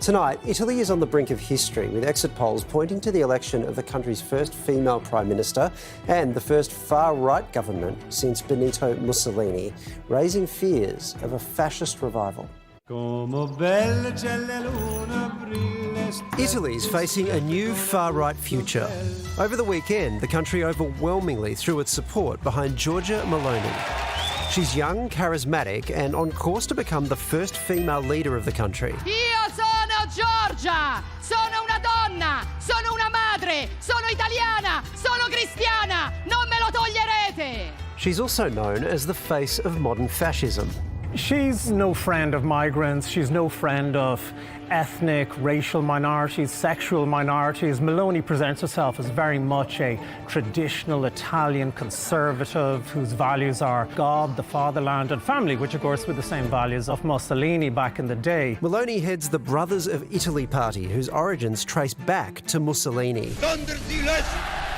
Tonight, Italy is on the brink of history, with exit polls pointing to the election of the country's first female Prime Minister and the first far-right government since Benito Mussolini, raising fears of a fascist revival. Italy's facing a new far-right future. Over the weekend, the country overwhelmingly threw its support behind Giorgia Meloni. She's young, charismatic and on course to become the first female leader of the country. Io sono Giorgia, sono una donna, sono una madre, sono italiana, sono cristiana, non me lo toglierete! She's also known as the face of modern fascism. She's no friend of migrants, she's no friend of ethnic, racial minorities, sexual minorities. Meloni presents herself as very much a traditional Italian conservative whose values are God, the fatherland and family, which of course were the same values of Mussolini back in the day. Meloni heads the Brothers of Italy party, whose origins trace back to Mussolini.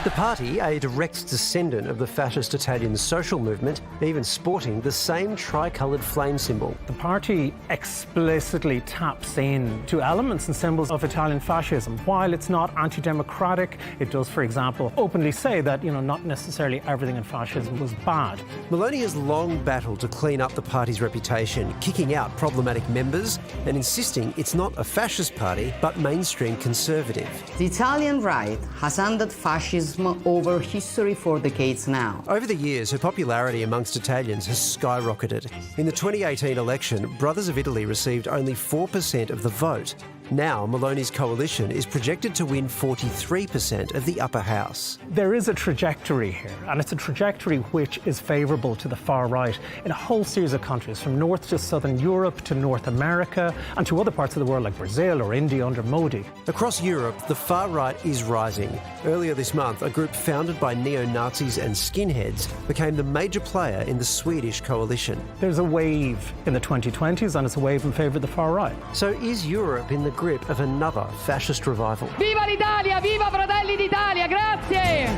The party, a direct descendant of the fascist Italian social movement, even sporting the same tricoloured flame symbol. The party explicitly taps in to elements and symbols of Italian fascism. While it's not anti-democratic, it does, for example, openly say that, not necessarily everything in fascism was bad. Meloni has long battled to clean up the party's reputation, kicking out problematic members and insisting it's not a fascist party, but mainstream conservative. The Italian right has handed fascism over history for decades now. Over the years, her popularity amongst Italians has skyrocketed. In the 2018 election, Brothers of Italy received only 4% of the vote. Now, Meloni's coalition is projected to win 43% of the upper house. There is a trajectory here, and it's a trajectory which is favourable to the far right in a whole series of countries, from North to Southern Europe to North America and to other parts of the world like Brazil or India under Modi. Across Europe, the far right is rising. Earlier this month, a group founded by neo-Nazis and skinheads became the major player in the Swedish coalition. There's a wave in the 2020s, and it's a wave in favour of the far right. So is Europe in the grip of another fascist revival? Viva l'Italia! Viva Fratelli d'Italia! Grazie!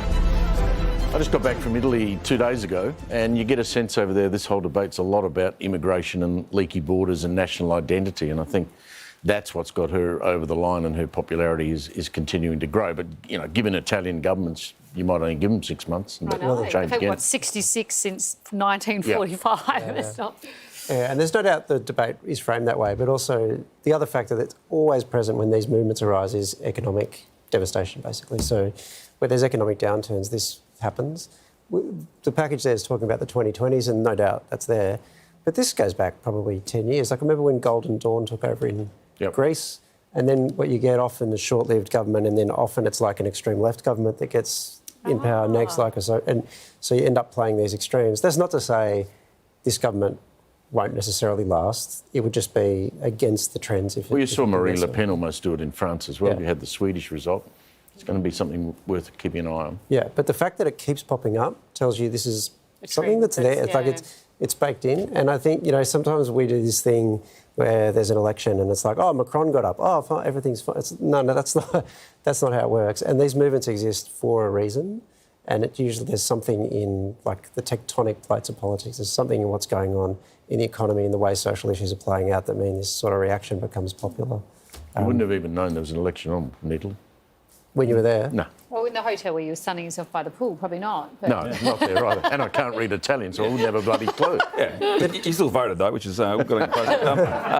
I just got back from Italy 2 days ago, and you get a sense over there this whole debate's a lot about immigration and leaky borders and national identity, and I think that's what's got her over the line, and her popularity is continuing to grow. But, given Italian governments, you might only give them 6 months and they'll change again. What, 66 since 1945? Yeah. It's not... Yeah, and there's no doubt the debate is framed that way, but also the other factor that's always present when these movements arise is economic devastation, basically. So where there's economic downturns, this happens. The package there is talking about the 2020s, and no doubt that's there. But this goes back probably 10 years. Like, I remember when Golden Dawn took over in Greece, and then what you get often is short-lived government, and then often it's like an extreme left government that gets in power next, and so you end up playing these extremes. That's not to say this government won't necessarily last. It would just be against the trends. You saw Marine Le Pen almost do it in France as well. Yeah. You had the Swedish result. It's going to be something worth keeping an eye on. Yeah, but the fact that it keeps popping up tells you this is something that's there. It's like it's baked in. And I think, sometimes we do this thing where there's an election and it's like, oh, Macron got up. Oh, fine, everything's fine. No, that's not how it works. And these movements exist for a reason. And there's something in, like, the tectonic plates of politics. There's something in what's going on in the economy and the way social issues are playing out that mean this sort of reaction becomes popular. You wouldn't have even known there was an election on in Italy. When you were there? No. Well, in the hotel where you were sunning yourself by the pool, probably not. But... No, not there either. And I can't read Italian, so I wouldn't have a bloody clue. Yeah, but you still voted, though, which is... we've got to